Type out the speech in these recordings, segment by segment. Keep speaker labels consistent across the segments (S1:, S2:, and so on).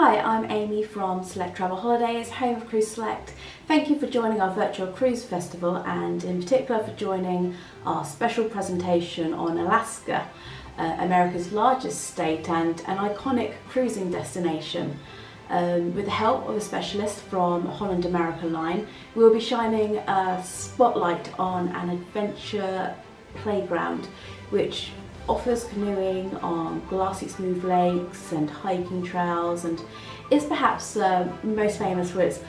S1: Hi, I'm Amy from Select Travel Holidays, home of Cruise Select. Thank you for joining our virtual cruise festival and in particular for joining our special presentation on Alaska, America's largest state and an iconic cruising destination. With the help of a specialist from Holland America line, we will be shining a spotlight on an adventure playground which offers canoeing on glassy smooth lakes and hiking trails, and is perhaps most famous for its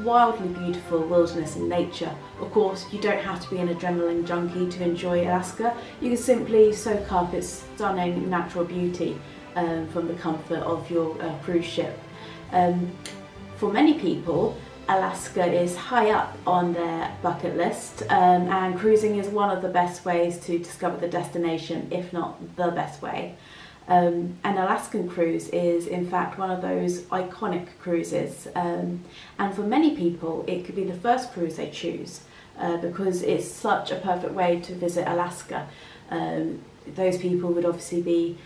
S1: wildly beautiful wilderness and nature. Of course, you don't have to be an adrenaline junkie to enjoy Alaska. You can simply soak up its stunning natural beauty from the comfort of your cruise ship. For many people, Alaska is high up on their bucket list, and cruising is one of the best ways to discover the destination, if not the best way. An Alaskan cruise is in fact one of those iconic cruises, and for many people it could be the first cruise they choose because it's such a perfect way to visit Alaska. Those people would obviously be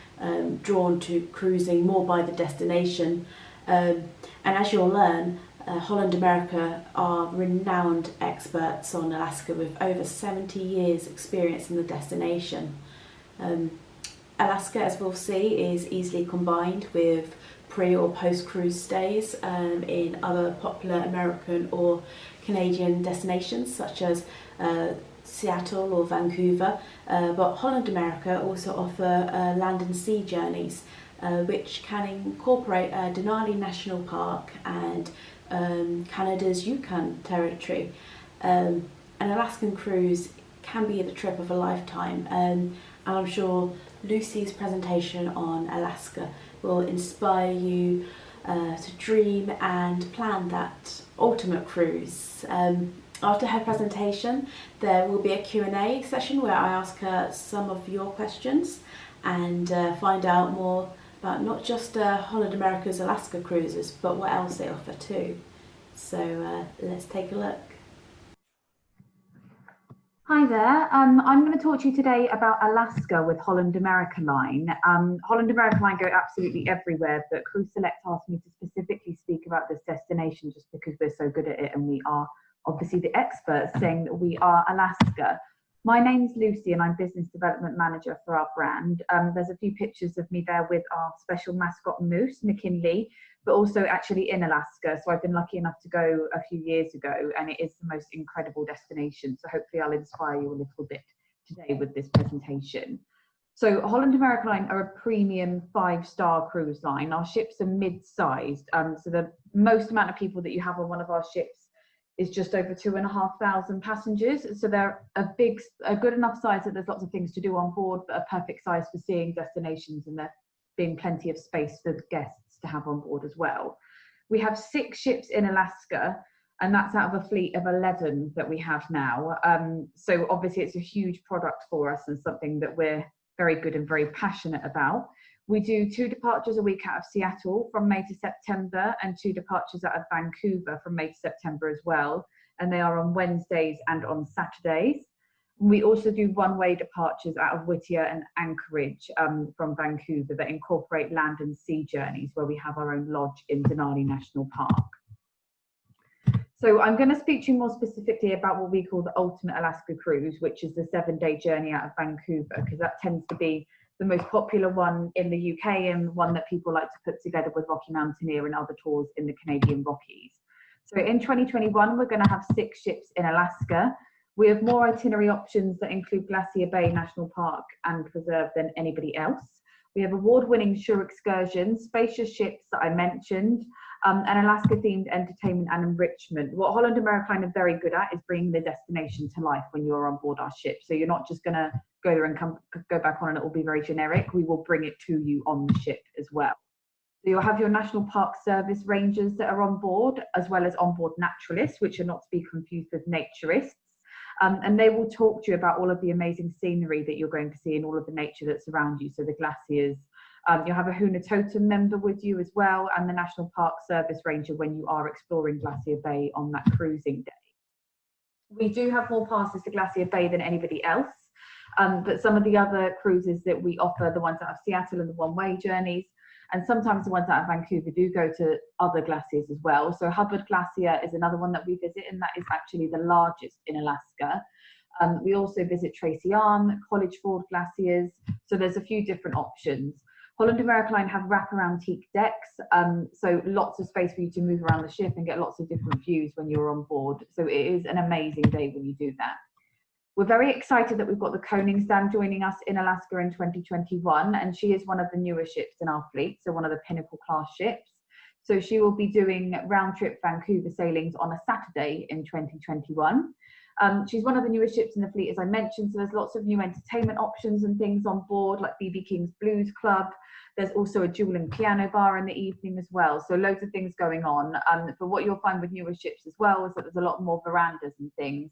S1: drawn to cruising more by the destination, and as you'll learn, Holland America are renowned experts on Alaska with over 70 years experience in the destination. Alaska, as we'll see, is easily combined with pre or post cruise stays in other popular American or Canadian destinations such as Seattle or Vancouver, but Holland America also offer land and sea journeys which can incorporate Denali National Park and Canada's Yukon Territory. An Alaskan cruise can be the trip of a lifetime, and I'm sure Lucy's presentation on Alaska will inspire you to dream and plan that ultimate cruise. After her presentation, there will be a Q&A session where I ask her some of your questions and find out more about not just Holland America's Alaska cruises, but what else they offer too. So let's take a look.
S2: Hi there, I'm going to talk to you today about Alaska with Holland America Line. Holland America Line go absolutely everywhere, but Cruise Select asked me to specifically speak about this destination just because we're so good at it and we are obviously the experts saying that we are Alaska. My name's Lucy and I'm Business Development Manager for our brand. There's a few pictures of me there with our special mascot moose, McKinley, but also actually in Alaska. So I've been lucky enough to go a few years ago and it is the most incredible destination. So hopefully I'll inspire you a little bit today with this presentation. So Holland America Line are a premium 5-star cruise line. Our ships are mid-sized. So the most amount of people that you have on one of our ships is just over 2,500 passengers. So they're a good enough size that there's lots of things to do on board, but a perfect size for seeing destinations and there being plenty of space for guests to have on board as well. We have 6 ships in Alaska, and that's out of a fleet of 11 that we have now. So obviously it's a huge product for us and something that we're very good and very passionate about. We do 2 departures a week out of Seattle from May to September and 2 departures out of Vancouver from May to September as well. And they are on Wednesdays and on Saturdays. We also do one-way departures out of Whittier and Anchorage from Vancouver that incorporate land and sea journeys where we have our own lodge in Denali National Park. So I'm going to speak to you more specifically about what we call the ultimate Alaska cruise, which is the 7-day journey out of Vancouver, because that tends to be the most popular one in the UK and one that people like to put together with Rocky Mountaineer and other tours in the Canadian Rockies. So in 2021, we're going to have 6 ships in Alaska. We have more itinerary options that include Glacier Bay National Park and Preserve than anybody else. We have award-winning shore excursions, spacious ships that I mentioned, and Alaska-themed entertainment and enrichment. What Holland America Line are very good at is bringing the destination to life when you're on board our ship. So you're not just going to go there and go back on and it will be very generic. We will bring it to you on the ship as well. So you'll have your National Park Service rangers that are on board, as well as onboard naturalists, which are not to be confused with naturists. And they will talk to you about all of the amazing scenery that you're going to see and all of the nature that's around you. So the glaciers, you'll have a Huna Totem member with you as well, and the National Park Service ranger when you are exploring Glacier Bay on that cruising day. We do have more passes to Glacier Bay than anybody else, but some of the other cruises that we offer, the ones out of Seattle and the one-way journeys, And sometimes the ones out of Vancouver do go to other glaciers as well. So Hubbard Glacier is another one that we visit, and that is actually the largest in Alaska. We also visit Tracy Arm, College Ford glaciers. So there's a few different options. Holland America Line have wraparound teak decks, so lots of space for you to move around the ship and get lots of different views when you're on board. So it is an amazing day when you do that. We're very excited that we've got the Koningsdam joining us in Alaska in 2021, and she is one of the newer ships in our fleet, so one of the Pinnacle class ships. So she will be doing round trip Vancouver sailings on a Saturday in 2021. She's one of the newest ships in the fleet, as I mentioned, so there's lots of new entertainment options and things on board, like BB King's Blues Club. There's also a dual and piano bar in the evening as well, so loads of things going on. But what you'll find with newer ships as well is that there's a lot more verandas and things.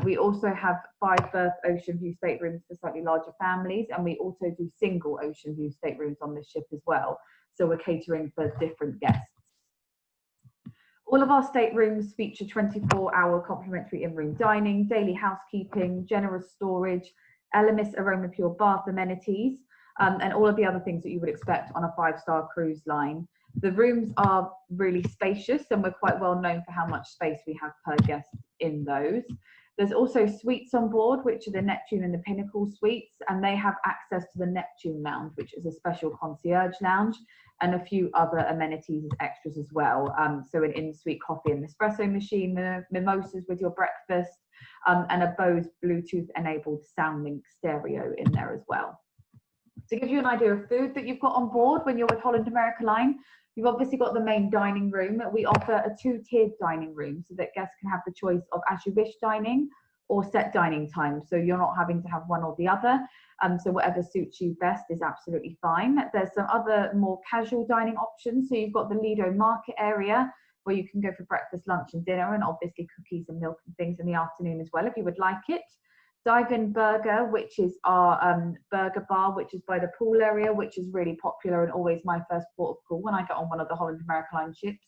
S2: We also have 5-berth ocean view staterooms for slightly larger families, and we also do single ocean view staterooms on this ship as well, so we're catering for different guests. All of our staterooms feature 24-hour complimentary in-room dining, daily housekeeping, generous storage, Elemis Aroma Pure bath amenities, and all of the other things that you would expect on a 5-star cruise line. The rooms are really spacious, and we're quite well known for how much space we have per guest in those. There's also suites on board, which are the Neptune and the Pinnacle suites, and they have access to the Neptune Lounge, which is a special concierge lounge, and a few other amenities as extras as well. So an in-suite coffee and espresso machine, mimosas with your breakfast, and a Bose Bluetooth-enabled SoundLink stereo in there as well. To give you an idea of food that you've got on board when you're with Holland America Line, you've obviously got the main dining room. We offer a 2-tiered dining room so that guests can have the choice of as you wish dining or set dining time. So you're not having to have one or the other. So whatever suits you best is absolutely fine. There's some other more casual dining options. So you've got the Lido Market area where you can go for breakfast, lunch and dinner, and obviously cookies and milk and things in the afternoon as well if you would like it. Dive-In Burger, which is our burger bar, which is by the pool area, which is really popular and always my first port of call when I get on one of the Holland America Line ships.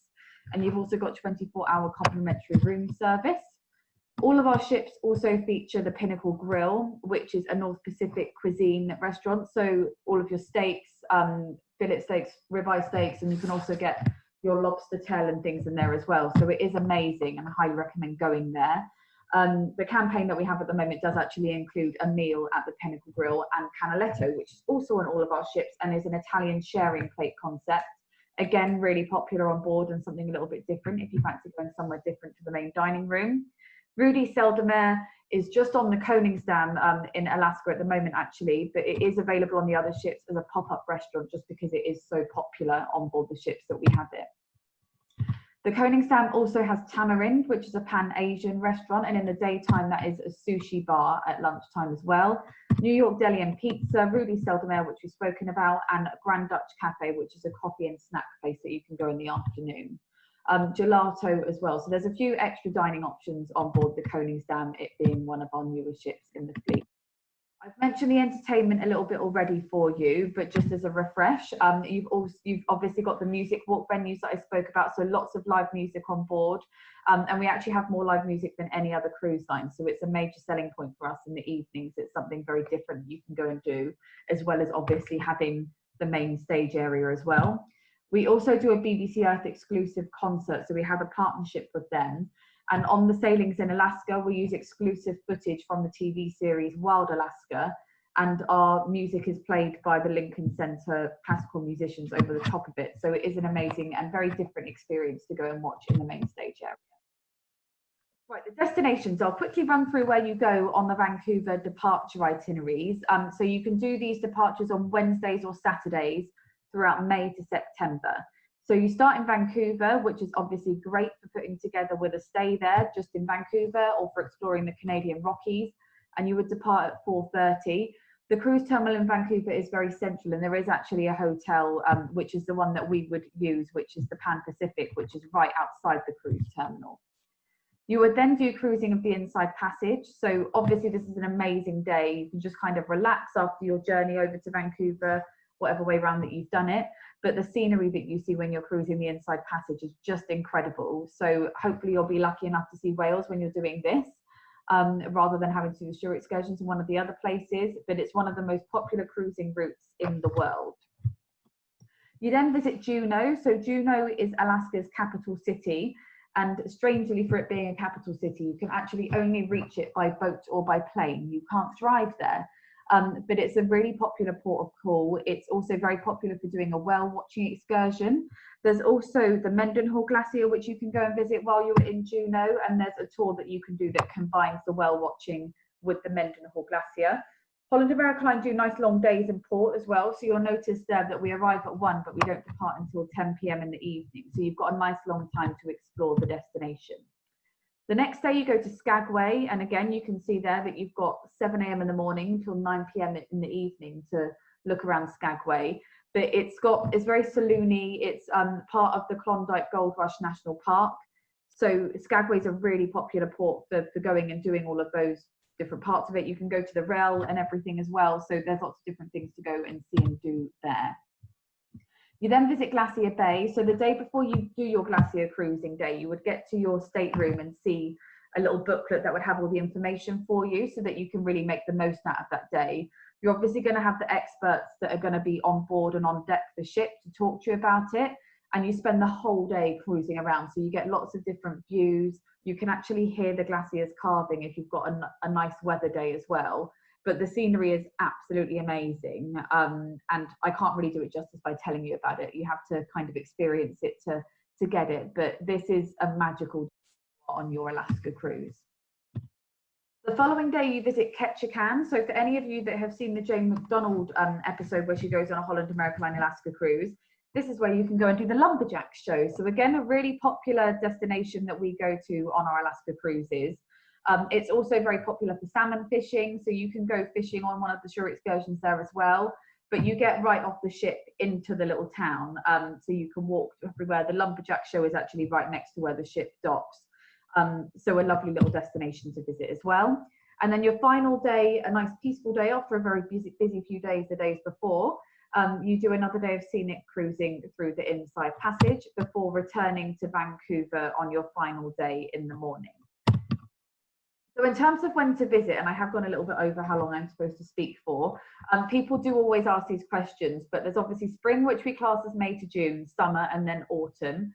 S2: And you've also got 24-hour complimentary room service. All of our ships also feature the Pinnacle Grill, which is a North Pacific cuisine restaurant. So all of your steaks, fillet steaks, ribeye steaks, and you can also get your lobster tail and things in there as well. So it is amazing, and I highly recommend going there. The campaign that we have at the moment does actually include a meal at the Pinnacle Grill and Canaletto, which is also on all of our ships and is an Italian sharing plate concept. Again, really popular on board and something a little bit different if you fancy going somewhere different to the main dining room. Rudy Seldemer is just on the Koningsdam in Alaska at the moment, actually, but it is available on the other ships as a pop-up restaurant just because it is so popular on board the ships that we have it. The Koningsdam also has Tamarind, which is a Pan-Asian restaurant, and in the daytime that is a sushi bar at lunchtime as well. New York Deli and Pizza, Rudy Seldemer, which we've spoken about, and Grand Dutch Cafe, which is a coffee and snack place that you can go in the afternoon. Gelato as well. So there's a few extra dining options on board the Koningsdam, it being one of our newer ships in the fleet. I've mentioned the entertainment a little bit already for you, but just as a refresh, you've obviously got the music walk venues that I spoke about, so lots of live music on board, and we actually have more live music than any other cruise line, so it's a major selling point for us in the evenings. It's something very different you can go and do, as well as obviously having the main stage area as well. We also do a BBC Earth exclusive concert, so we have a partnership with them. And on the sailings in Alaska, we use exclusive footage from the TV series Wild Alaska, and our music is played by the Lincoln Center classical musicians over the top of it. So it is an amazing and very different experience to go and watch in the main stage area. Right, the destinations. I'll quickly run through where you go on the Vancouver departure itineraries. So you can do these departures on Wednesdays or Saturdays throughout May to September. So you start in Vancouver, which is obviously great for putting together with a stay there just in Vancouver or for exploring the Canadian Rockies, and you would depart at 4:30. The cruise terminal in Vancouver is very central, and there is actually a hotel, which is the one that we would use, which is the Pan Pacific, which is right outside the cruise terminal. You would then do cruising of the Inside Passage. So obviously this is an amazing day. You can just kind of relax after your journey over to Vancouver, whatever way around that you've done it. But the scenery that you see when you're cruising the Inside Passage is just incredible. So hopefully you'll be lucky enough to see whales when you're doing this, rather than having to do the shore excursions in one of the other places. But it's one of the most popular cruising routes in the world. You then visit Juneau. So Juneau is Alaska's capital city. And strangely, for it being a capital city, you can actually only reach it by boat or by plane. You can't drive there. But it's a really popular port of call. It's also very popular for doing a whale watching excursion. There's also the Mendenhall Glacier, which you can go and visit while you're in Juneau. And there's a tour that you can do that combines the whale watching with the Mendenhall Glacier. Holland America Line do nice long days in port as well. So you'll notice there that we arrive at 1, but we don't depart until 10 p.m. in the evening. So you've got a nice long time to explore the destination. The next day you go to Skagway. And again, you can see there that you've got 7 a.m. in the morning until 9 p.m. in the evening to look around Skagway. But it's very saloony. It's part of the Klondike Gold Rush National Park. So Skagway is a really popular port for going and doing all of those different parts of it. You can go to the rail and everything as well. So there's lots of different things to go and see and do there. You then visit Glacier Bay. So the day before you do your glacier cruising day, you would get to your stateroom and see a little booklet that would have all the information for you so that you can really make the most out of that day. You're obviously going to have the experts that are going to be on board and on deck the ship to talk to you about it. And you spend the whole day cruising around. So you get lots of different views. You can actually hear the glaciers carving if you've got a nice weather day as well. But the scenery is absolutely amazing. And I can't really do it justice by telling you about it. You have to kind of experience it to get it. But this is a magical day on your Alaska cruise. The following day, you visit Ketchikan. So for any of you that have seen the Jane McDonald episode where she goes on a Holland America Line Alaska cruise, this is where you can go and do the lumberjack show. So again, a really popular destination that we go to on our Alaska cruises. It's also very popular for salmon fishing. So you can go fishing on one of the shore excursions there as well. But you get right off the ship into the little town. So you can walk everywhere. The lumberjack show is actually right next to where the ship docks. So a lovely little destination to visit as well. And then your final day, a nice peaceful day off for a very busy few days, the days before. You do another day of scenic cruising through the Inside Passage before returning to Vancouver on your final day in the morning. So in terms of when to visit, and I have gone a little bit over how long I'm supposed to speak for, people do always ask these questions, but there's obviously spring, which we class as May to June, summer, and then autumn.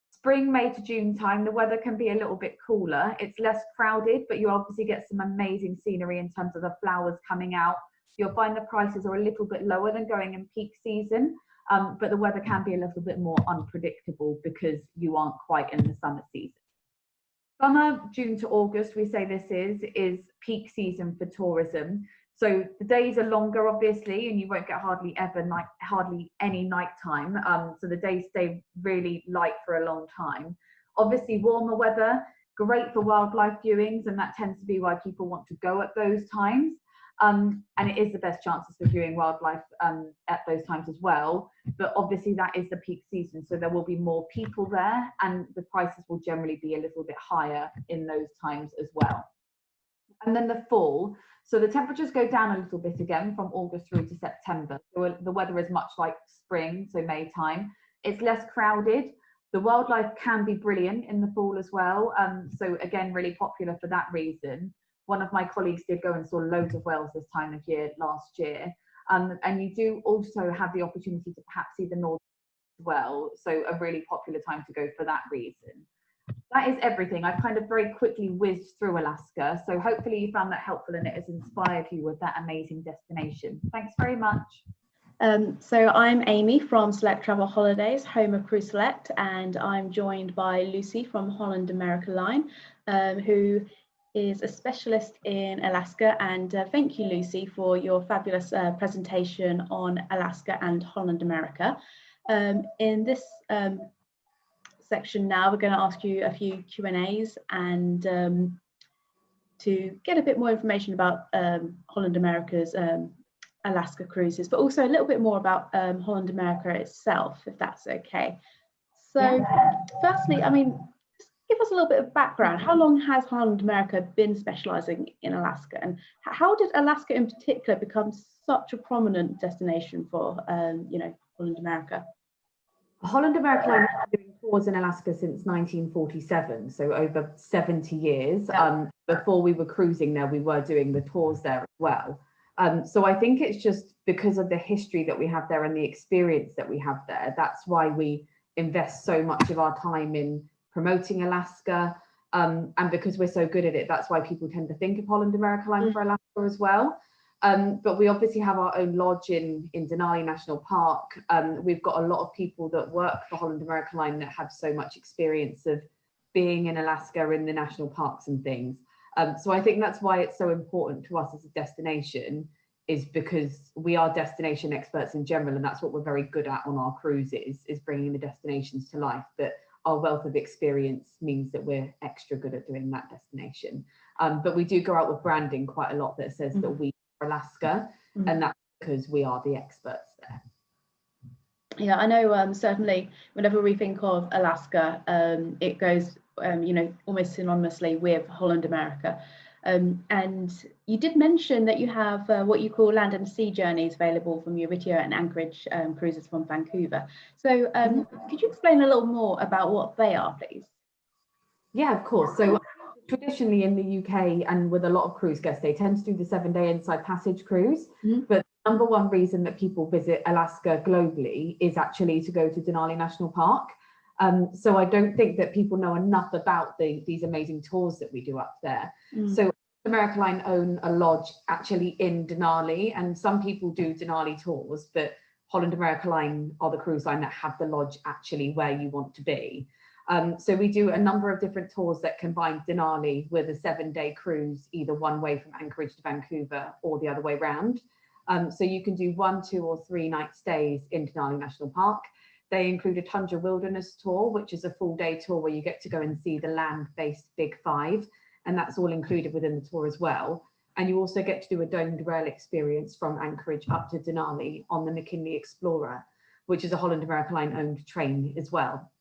S2: Spring, May to June time, the weather can be a little bit cooler. It's less crowded, but you obviously get some amazing scenery in terms of the flowers coming out. You'll find the prices are a little bit lower than going in peak season, but the weather can be a little bit more unpredictable because you aren't quite in the summer season. Summer, June to August, we say this is peak season for tourism. So the days are longer, obviously, and you won't get hardly any nighttime. So the days stay really light for a long time. Obviously, warmer weather, great for wildlife viewings, and that tends to be why people want to go at those times. And it is the best chances for viewing wildlife at those times as well. But obviously that is the peak season, so there will be more people there and the prices will generally be a little bit higher in those times as well. And then the fall, so the temperatures go down a little bit again from August through to September. So the weather is much like spring, so May time. It's less crowded. The wildlife can be brilliant in the fall as well. So again, really popular for that reason. One of my colleagues did go and saw loads of whales this time of year last year. And you do also have the opportunity to perhaps see the north as well. So a really popular time to go for that reason. That is everything. I've kind of very quickly whizzed through Alaska. So hopefully you found that helpful and it has inspired you with that amazing destination. Thanks very much.
S1: So I'm Amy from Select Travel Holidays, home of Cruise Select, and I'm joined by Lucy from Holland America Line, who is a specialist in Alaska. And thank you, Lucy, for your fabulous presentation on Alaska and Holland America. In this section now, we're going to ask you a few Q&As and to get a bit more information about Holland America's Alaska cruises, but also a little bit more about Holland America itself, if that's okay. So firstly, I mean, give us a little bit of background. How long has Holland America been specialising in Alaska, and how did Alaska in particular become such a prominent destination for, Holland America?
S2: Holland America Line has been doing tours in Alaska since 1947, so over 70 years. Before we were cruising there, we were doing the tours there as well. So I think it's just because of the history that we have there and the experience that we have there. That's why we invest so much of our time in promoting Alaska. And because we're so good at it, that's why people tend to think of Holland America Line for Alaska as well. But we obviously have our own lodge in Denali National Park. We've got a lot of people that work for Holland America Line that have so much experience of being in Alaska in the national parks and things. So I think that's why it's so important to us as a destination, is because we are destination experts in general, and that's what we're very good at on our cruises, is bringing the destinations to life. But our wealth of experience means that we're extra good at doing that destination. But we do go out with branding quite a lot that says that we are Alaska, and that's because we are the experts there.
S1: Yeah, I know certainly whenever we think of Alaska, it goes, almost synonymously with Holland America. And you did mention that you have what you call land and sea journeys available from Eurytia and Anchorage cruises from Vancouver. So could you explain a little more about what they are, please?
S2: Yeah, of course. So traditionally in the UK and with a lot of cruise guests, they tend to do the 7-day inside passage cruise. But the number one reason that people visit Alaska globally is actually to go to Denali National Park. So I don't think that people know enough about these amazing tours that we do up there. So America Line own a lodge actually in Denali, and some people do Denali tours, but Holland America Line are the cruise line that have the lodge actually where you want to be. So we do a number of different tours that combine Denali with a 7-day cruise, either one way from Anchorage to Vancouver or the other way round. So you can do 1, 2 or 3 night stays in Denali National Park. They include a Tundra Wilderness tour, which is a full-day tour where you get to go and see the land-based Big Five, and that's all included within the tour as well. And you also get to do a domed rail experience from Anchorage up to Denali on the McKinley Explorer, which is a Holland America Line owned train as well.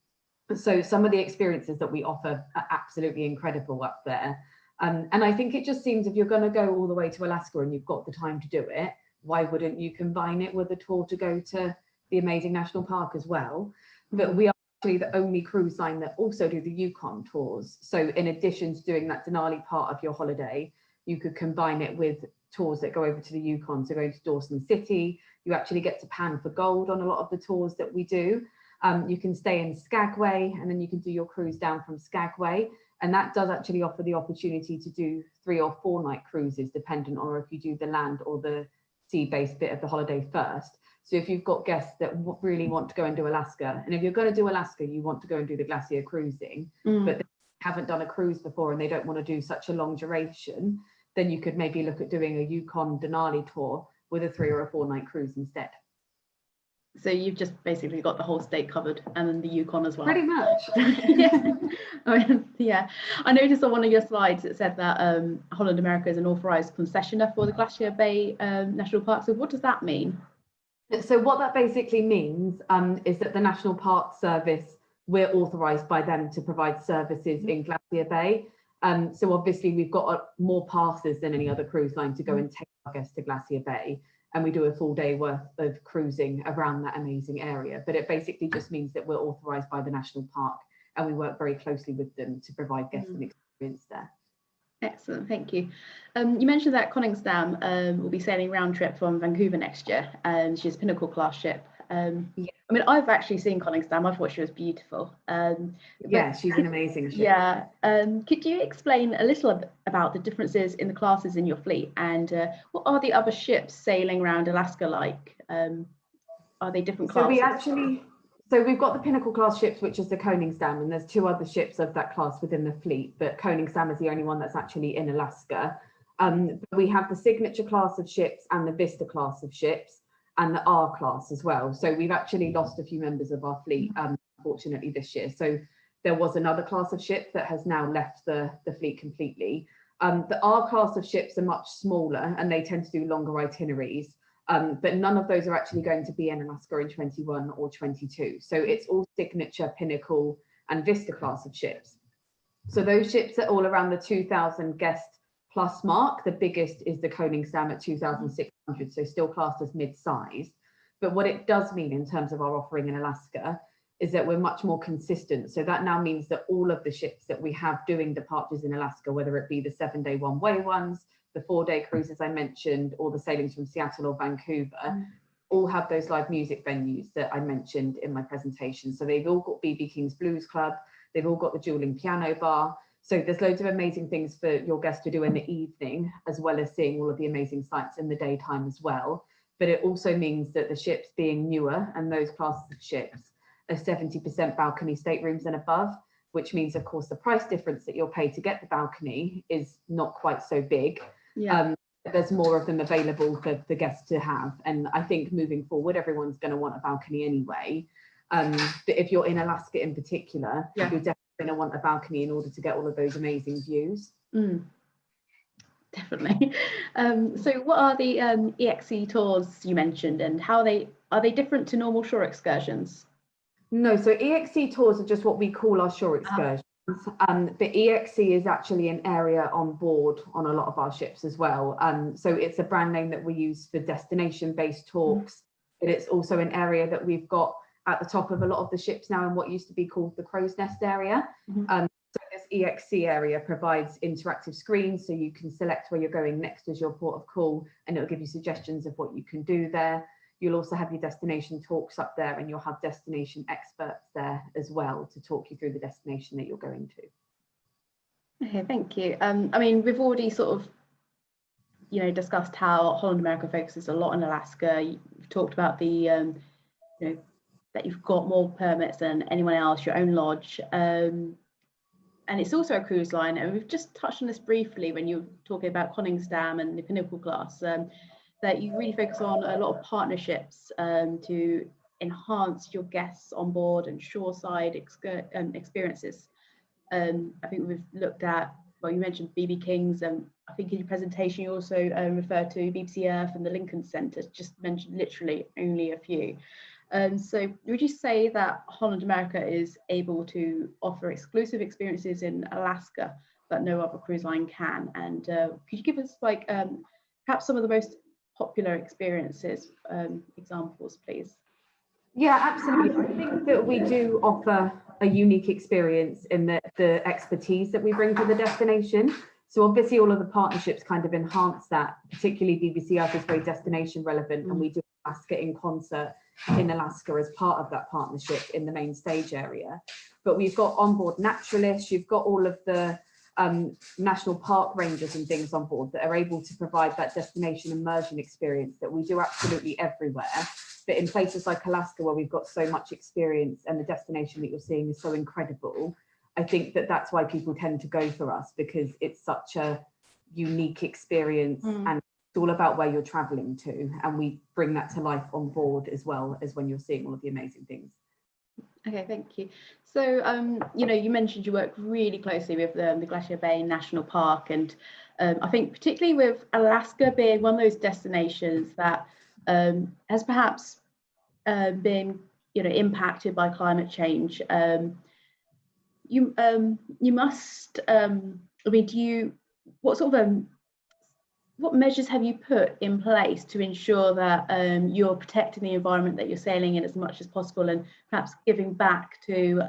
S2: So some of the experiences that we offer are absolutely incredible up there. And I think it just seems, if you're going to go all the way to Alaska and you've got the time to do it, why wouldn't you combine it with a tour to go to the amazing national park as well? But we are actually the only cruise line that also do the Yukon tours. So in addition to doing that Denali part of your holiday, you could combine it with tours that go over to the Yukon. So going to Dawson City, you actually get to pan for gold on a lot of the tours that we do. You can stay in Skagway, and then you can do your cruise down from Skagway. And that does actually offer the opportunity to do 3 or 4 night cruises, dependent on if you do the land or the sea-based bit of the holiday first. So if you've got guests that really want to go and do Alaska, and if you're going to do Alaska, you want to go and do the glacier cruising, but they haven't done a cruise before and they don't want to do such a long duration, then you could maybe look at doing a Yukon Denali tour with a 3 or a 4 night cruise instead.
S1: So you've just basically got the whole state covered, and then the Yukon as well.
S2: Pretty much.
S1: Yeah. I noticed on one of your slides it said that Holland America is an authorised concessionaire for the Glacier Bay National Park. So what does that mean?
S2: So what that basically means is that the National Park Service, we're authorised by them to provide services in Glacier Bay. So obviously we've got more passes than any other cruise line to go and take our guests to Glacier Bay. And we do a full day worth of cruising around that amazing area. But it basically just means that we're authorised by the National Park, and we work very closely with them to provide guests an experience there.
S1: Excellent, thank you. You mentioned that Koningsdam will be sailing round trip from Vancouver next year. She's a Pinnacle class ship. Yeah. I mean, I've actually seen Koningsdam. I thought she was beautiful.
S2: Yeah, she's an amazing ship.
S1: Yeah. Could you explain a little about the differences in the classes in your fleet, and what are the other ships sailing around Alaska like? Are they different classes?
S2: So we've got the Pinnacle class ships, which is the Koningsdam, and there's 2 other ships of that class within the fleet, but Koningsdam is the only one that's actually in Alaska. We have the Signature class of ships and the Vista class of ships, and the R class as well. So we've actually lost a few members of our fleet, unfortunately, this year. So there was another class of ship that has now left the fleet completely. The R class of ships are much smaller and they tend to do longer itineraries. But none of those are actually going to be in Alaska in 21 or 22. So it's all Signature, Pinnacle and Vista class of ships. So those ships are all around the 2,000 guest plus mark. The biggest is the Koningsdam at 2,600, so still classed as mid-size. But what it does mean in terms of our offering in Alaska is that we're much more consistent. So that now means that all of the ships that we have doing departures in Alaska, whether it be the 7-day one-way ones, the 4-day cruises I mentioned, or the sailings from Seattle or Vancouver, all have those live music venues that I mentioned in my presentation. So they've all got BB King's Blues Club, they've all got the Dueling Piano Bar. So there's loads of amazing things for your guests to do in the evening, as well as seeing all of the amazing sights in the daytime as well. But it also means that the ships being newer, and those classes of ships, are 70% balcony staterooms and above, which means, of course, the price difference that you'll pay to get the balcony is not quite so big. There's more of them available for the guests to have. And I think moving forward, everyone's going to want a balcony anyway. But if you're in Alaska in particular, you're definitely going to want a balcony in order to get all of those amazing views.
S1: Definitely. So what are the EXC tours you mentioned, and how are they different to normal shore excursions?
S2: No, so EXC tours are just what we call our shore excursions. The EXC is actually an area on board on a lot of our ships as well. So it's a brand name that we use for destination-based talks, but it's also an area that we've got at the top of a lot of the ships now in what used to be called the crow's nest area. So this EXC area provides interactive screens, so you can select where you're going next as your port of call, and it'll give you suggestions of what you can do there. You'll also have your destination talks up there, and you'll have destination experts there as well to talk you through the destination that you're going to.
S1: Okay, thank you. I mean, we've already sort of, discussed how Holland America focuses a lot on Alaska. You've talked about the, that you've got more permits than anyone else, your own lodge. And it's also a cruise line. And we've just touched on this briefly when you were talking about Koningsdam and the Pinnacle class. That you really focus on a lot of partnerships to enhance your guests on board and shoreside experiences. I think we've looked at, well, you mentioned BB King's, and I think in your presentation you also referred to BBC Earth and the Lincoln Centre, just mentioned literally only a few. So would you say that Holland America is able to offer exclusive experiences in Alaska that no other cruise line can? And could you give us perhaps some of the most popular experiences, examples, please?
S2: Yeah, absolutely. I think that we do offer a unique experience in the expertise that we bring to the destination. So obviously all of the partnerships kind of enhance that, particularly BBC Earth is very destination relevant, and we do Alaska in concert in Alaska as part of that partnership in the main stage area. But we've got onboard naturalists, you've got all of the national park rangers and things on board that are able to provide that destination immersion experience that we do absolutely everywhere. But in places like Alaska, where we've got so much experience and the destination that you're seeing is so incredible, I think that that's why people tend to go for us, because it's such a unique experience and it's all about where you're traveling to, and we bring that to life on board as well as when you're seeing all of the amazing things.
S1: Okay, thank you. So, you mentioned you work really closely with the Glacier Bay National Park, and I think particularly with Alaska being one of those destinations that has perhaps been, impacted by climate change. You must. What measures have you put in place to ensure that you're protecting the environment that you're sailing in as much as possible, and perhaps giving back to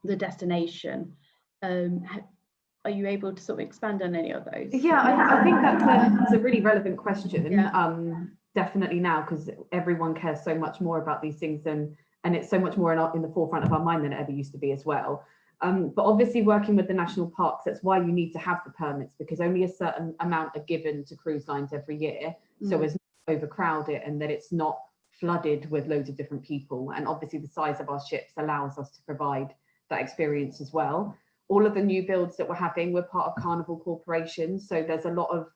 S1: the destination? Are you able to sort of expand on any of those?
S2: Yeah, I think that's a really relevant question. Definitely now, because everyone cares so much more about these things, and it's so much more in the forefront of our mind than it ever used to be as well. But obviously working with the national parks, that's why you need to have the permits, because only a certain amount are given to cruise lines every year, so as not to overcrowd it and that it's not flooded with loads of different people. And obviously the size of our ships allows us to provide that experience as well. All of the new builds that we're having, we're part of Carnival Corporation, so there's a lot of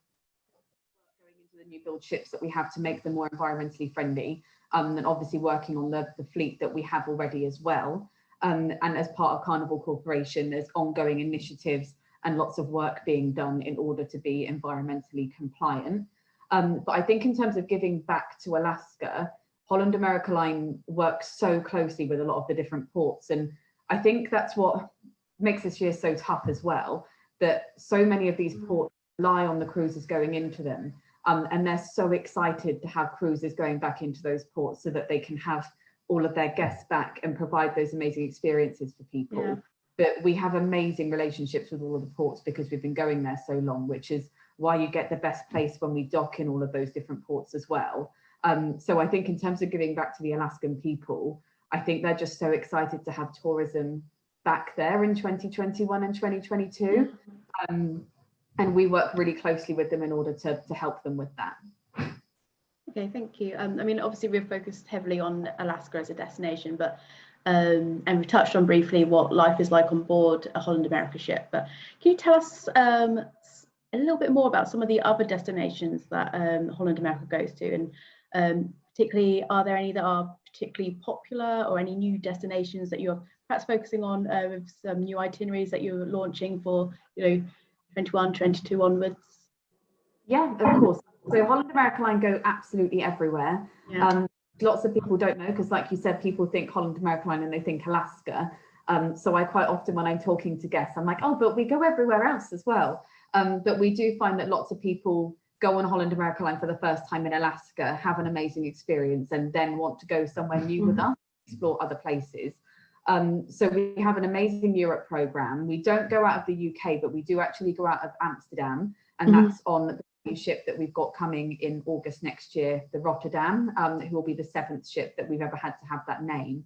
S2: going into the new build ships that we have to make them more environmentally friendly, and obviously working on the fleet that we have already as well. And as part of Carnival Corporation, there's ongoing initiatives and lots of work being done in order to be environmentally compliant. But I think in terms of giving back to Alaska, Holland America Line works so closely with a lot of the different ports. And I think that's what makes this year so tough as well, that so many of these ports rely on the cruises going into them. And they're so excited to have cruises going back into those ports so that they can have all of their guests back and provide those amazing experiences for people. But we have amazing relationships with all of the ports because we've been going there so long, which is why you get the best place when we dock in all of those different ports as well. So I think in terms of giving back to the Alaskan people, I think they're just so excited to have tourism back there in 2021 and 2022. And we work really closely with them in order to help them with that.
S1: Okay, thank you. I mean, obviously we're focused heavily on Alaska as a destination, but and we touched on briefly what life is like on board a Holland America ship. But can you tell us a little bit more about some of the other destinations that Holland America goes to, and particularly, are there any that are particularly popular, or any new destinations that you're perhaps focusing on with some new itineraries that you're launching for, 21, 22 onwards?
S2: Yeah, of course. So Holland America Line go absolutely everywhere.
S1: Yeah.
S2: Lots of people don't know, because like you said, people think Holland America Line and they think Alaska. So I quite often, when I'm talking to guests, I'm like, oh, but we go everywhere else as well. But we do find that lots of people go on Holland America Line for the first time in Alaska, have an amazing experience, and then want to go somewhere new with us, explore other places. So we have an amazing Europe program. We don't go out of the UK, but we do actually go out of Amsterdam, and that's on the new ship that we've got coming in August next year, the Rotterdam, who will be the 7th ship that we've ever had to have that name.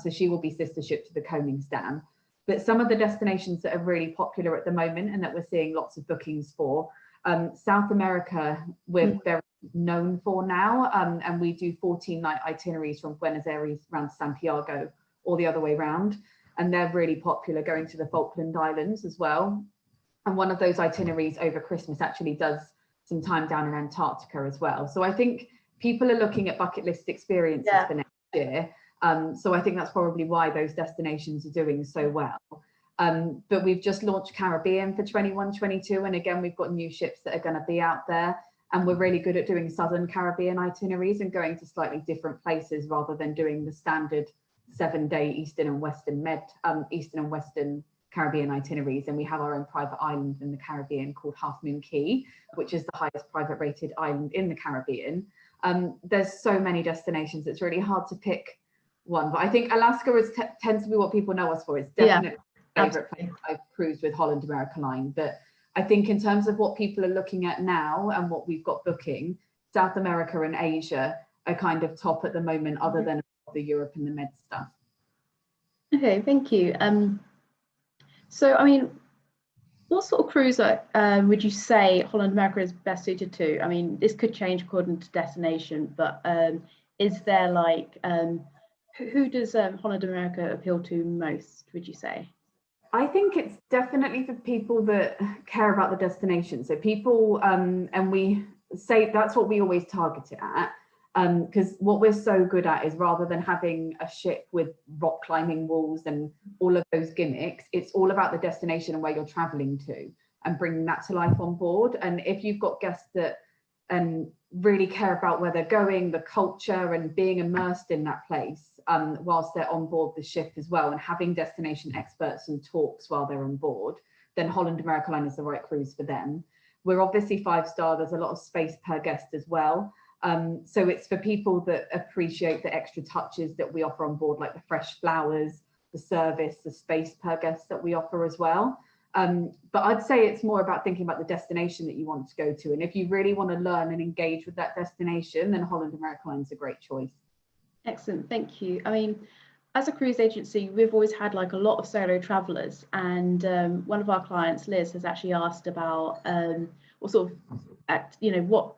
S2: So she will be sister ship to the Koningsdam. But some of the destinations that are really popular at the moment and that we're seeing lots of bookings for, South America, we're very known for now, and we do 14-night itineraries from Buenos Aires around Santiago, or the other way around, and they're really popular, going to the Falkland Islands as well. And one of those itineraries over Christmas actually does some time down in Antarctica as well. So I think people are looking at bucket list experiences for next year. So I think that's probably why those destinations are doing so well. But we've just launched Caribbean for 21, 22. And again, we've got new ships that are going to be out there. And we're really good at doing Southern Caribbean itineraries and going to slightly different places rather than doing the standard 7-day Eastern and Western Caribbean itineraries. And we have our own private island in the Caribbean called Half Moon Cay, which is the highest private rated island in the Caribbean. There's so many destinations, it's really hard to pick one, but I think Alaska tends to be what people know us for. It's definitely my favorite place I've cruised with Holland America Line. But I think in terms of what people are looking at now and what we've got booking, South America and Asia are kind of top at the moment, other than the Europe and the Med stuff.
S1: Okay, thank you. So, I mean, what sort of cruise would you say Holland America is best suited to? I mean, this could change according to destination, but is there like, who does Holland America appeal to most, would you say?
S2: I think it's definitely for people that care about the destination. So people, and we say that's what we always target it at. Because what we're so good at is, rather than having a ship with rock climbing walls and all of those gimmicks, it's all about the destination and where you're traveling to and bringing that to life on board. And if you've got guests that really care about where they're going, the culture, and being immersed in that place whilst they're on board the ship as well, and having destination experts and talks while they're on board, then Holland America Line is the right cruise for them. We're obviously 5-star. There's a lot of space per guest as well. So it's for people that appreciate the extra touches that we offer on board, like the fresh flowers, the service, the space per guest that we offer as well. But I'd say it's more about thinking about the destination that you want to go to. And if you really want to learn and engage with that destination, then Holland America Line is a great choice. Excellent,
S1: thank you. I mean, as a cruise agency, we've always had like a lot of solo travelers, and one of our clients, Liz, has actually asked about what sort of what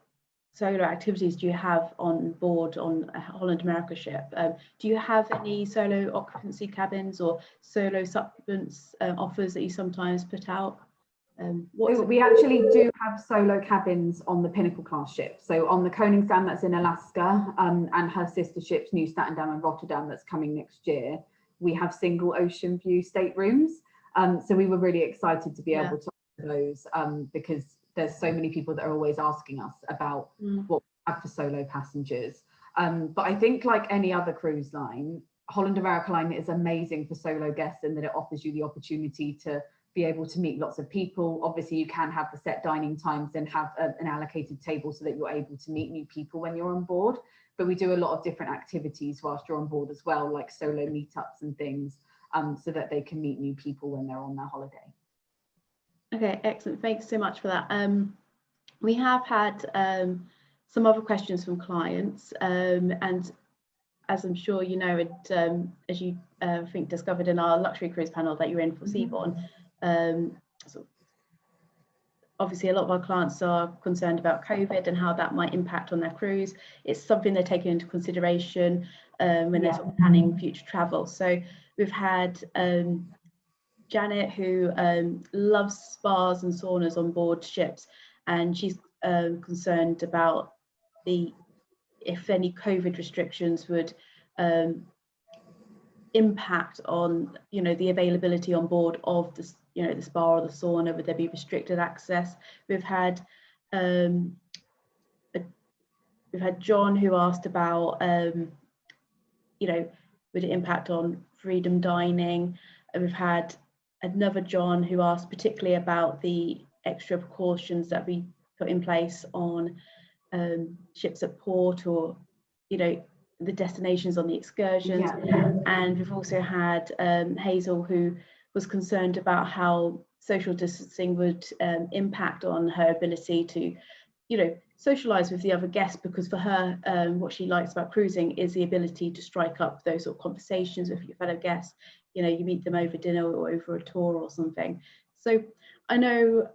S1: solo activities do you have on board on a Holland America ship? Do you have any solo occupancy cabins or solo supplements offers that you sometimes put out?
S2: We actually do have solo cabins on the Pinnacle class ship. So on the Koningsdam, that's in Alaska, and her sister ships, New Statendam and Rotterdam, that's coming next year, we have single ocean view staterooms. So we were really excited to be able to offer those because there's so many people that are always asking us about what we have for solo passengers. But I think, like any other cruise line, Holland America Line is amazing for solo guests in that it offers you the opportunity to be able to meet lots of people. Obviously, you can have the set dining times and have an allocated table so that you're able to meet new people when you're on board. But we do a lot of different activities whilst you're on board as well, like solo meetups and things, so that they can meet new people when they're on their holiday.
S1: Okay, excellent. Thanks so much for that. We have had some other questions from clients, and as I'm sure you know, as you I think discovered in our luxury cruise panel that you're in for Seabourn, so obviously a lot of our clients are concerned about COVID and how that might impact on their cruise. It's something they're taking into consideration when they're sort of planning future travel. So we've had Janet, who loves spas and saunas on board ships, and she's concerned about if any COVID restrictions would impact on the availability on board of the the spa or the sauna. Would there be restricted access? We've had John, who asked about would it impact on freedom dining, and we've had another John who asked particularly about the extra precautions that we put in place on ships at port, or the destinations on the excursions. And we've also had Hazel, who was concerned about how social distancing would impact on her ability to socialize with the other guests, because for her what she likes about cruising is the ability to strike up those sort of conversations with your fellow guests. You meet them over dinner or over a tour or something. So I know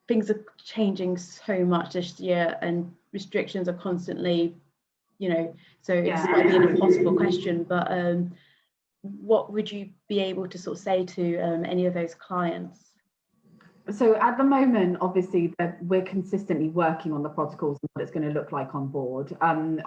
S1: things are changing so much this year, and restrictions are constantly, so it's might be an impossible question, but what would you be able to sort of say to any of those clients?
S2: So at the moment, obviously, we're consistently working on the protocols and what it's going to look like on board. Part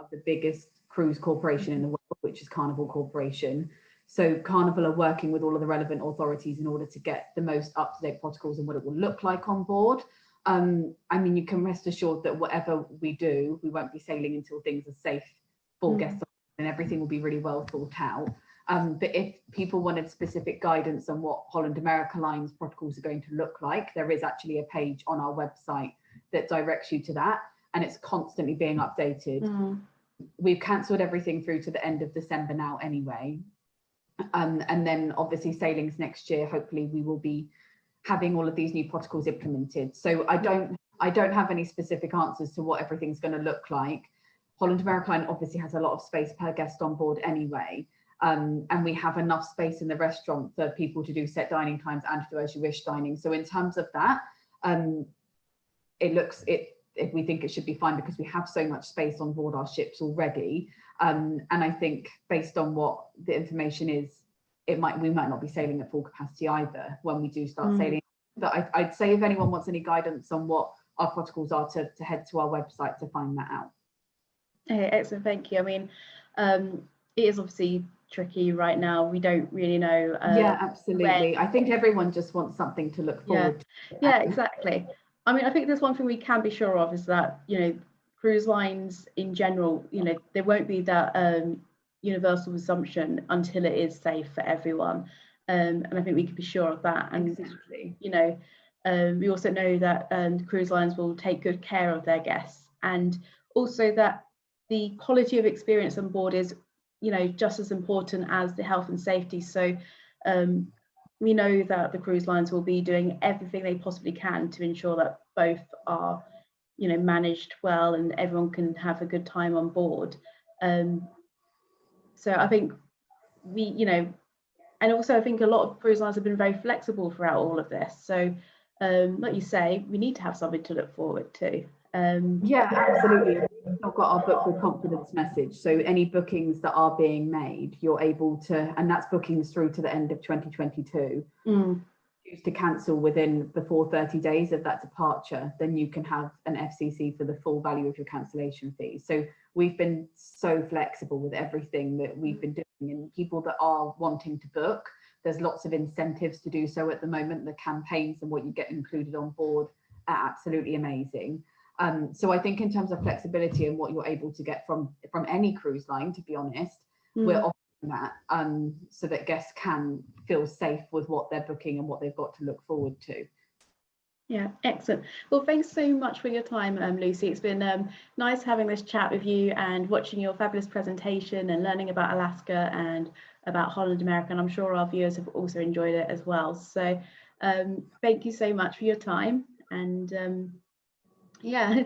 S2: of the biggest cruise corporation in the world, which is Carnival Corporation. So Carnival are working with all of the relevant authorities in order to get the most up-to-date protocols and what it will look like on board. I mean, you can rest assured that whatever we do, we won't be sailing until things are safe for guests, and everything will be really well thought out. But if people wanted specific guidance on what Holland America Line's protocols are going to look like, there is actually a page on our website that directs you to that, and it's constantly being updated. We've cancelled everything through to the end of December now anyway. And then obviously sailings next year, hopefully we will be having all of these new protocols implemented. So I don't have any specific answers to what everything's going to look like. Holland America Line obviously has a lot of space per guest on board anyway. And we have enough space in the restaurant for people to do set dining times and for as you wish dining. So in terms of that, we think it should be fine, because we have so much space on board our ships already. And I think based on what the information is, we might not be sailing at full capacity either when we do start sailing. But I'd say if anyone wants any guidance on what our protocols are, to head to our website to find that out.
S1: Okay, excellent, thank you. I mean, it is obviously tricky right now. We don't really know.
S2: Yeah, absolutely. I think everyone just wants something to look forward to.
S1: Yeah, exactly. I mean, I think there's one thing we can be sure of, is that cruise lines in general, there won't be that universal assumption until it is safe for everyone, and I think we can be sure of that. And
S2: exactly.
S1: We also know that cruise lines will take good care of their guests, and also that the quality of experience on board is just as important as the health and safety. So we know that the cruise lines will be doing everything they possibly can to ensure that both are managed well and everyone can have a good time on board. So I think and also I think a lot of cruise lines have been very flexible throughout all of this. So like you say, we need to have something to look forward to.
S2: Yeah, absolutely. We've got our book with confidence message. So any bookings that are being made, you're able to, and that's bookings through to the end of 2022. Choose to cancel before 30 days of that departure, then you can have an FCC for the full value of your cancellation fee. So we've been so flexible with everything that we've been doing, and people that are wanting to book, there's lots of incentives to do so at the moment. The campaigns and what you get included on board are absolutely amazing. So I think in terms of flexibility and what you're able to get from any cruise line, to be honest, we're offering that so that guests can feel safe with what they're booking and what they've got to look forward to.
S1: Yeah, excellent. Well, thanks so much for your time, Lucy. It's been nice having this chat with you and watching your fabulous presentation and learning about Alaska and about Holland America, and I'm sure our viewers have also enjoyed it as well. So Thank you so much for your time, and yeah,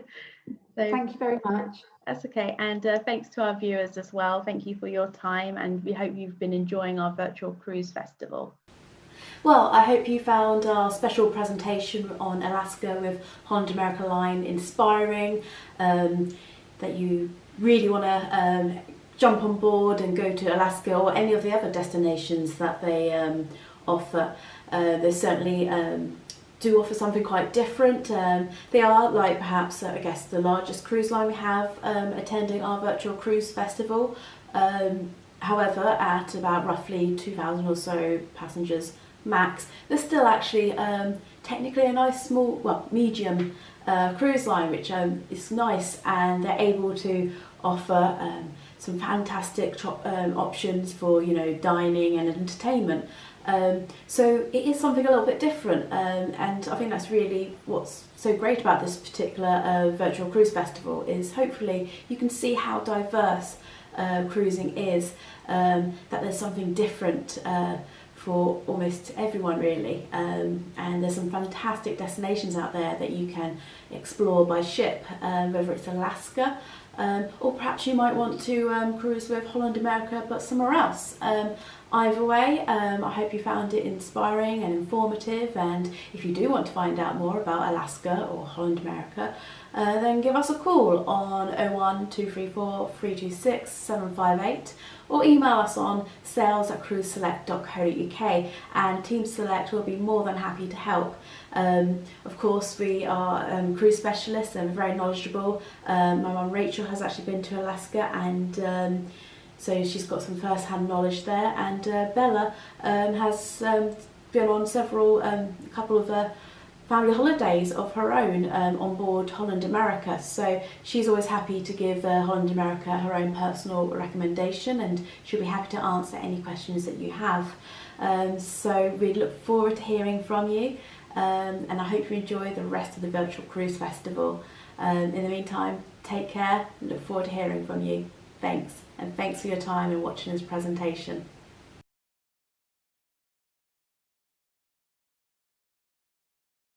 S1: so
S2: Thank you very much.
S1: that's okay. And thanks to our viewers as well. Thank you for your time, and we hope you've been enjoying our virtual cruise festival. Well, I hope you found our special presentation on Alaska with Holland America Line inspiring, that you really want to jump on board and go to Alaska or any of the other destinations that they offer. They certainly do offer something quite different. They are like perhaps, I guess, the largest cruise line we have attending our virtual cruise festival. However, at about roughly 2,000 or so passengers max, they're still actually technically a nice small, well, medium cruise line, which is nice, and they're able to offer some fantastic options for, you know, dining and entertainment. So it is something a little bit different, and I think that's really what's so great about this particular virtual cruise festival, is hopefully you can see how diverse cruising is, that there's something different for almost everyone really, and there's some fantastic destinations out there that you can explore by ship, whether it's Alaska, or perhaps you might want to cruise with Holland America but somewhere else. Either way, I hope you found it inspiring and informative, and if you do want to find out more about Alaska or Holland America, then give us a call on 01 234 326 758, or email us on sales@cruiseselect.co.uk, and Team Select will be more than happy to help. Of course, we are cruise specialists and very knowledgeable. My mum Rachel has actually been to Alaska, and so she's got some first-hand knowledge there, and Bella has been on several, couple of family holidays of her own on board Holland America, so she's always happy to give Holland America her own personal recommendation, and she'll be happy to answer any questions that you have. So we look forward to hearing from you, and I hope you enjoy the rest of the virtual cruise festival. In the meantime, take care, look forward to hearing from you. Thanks, and thanks for your time and watching this presentation.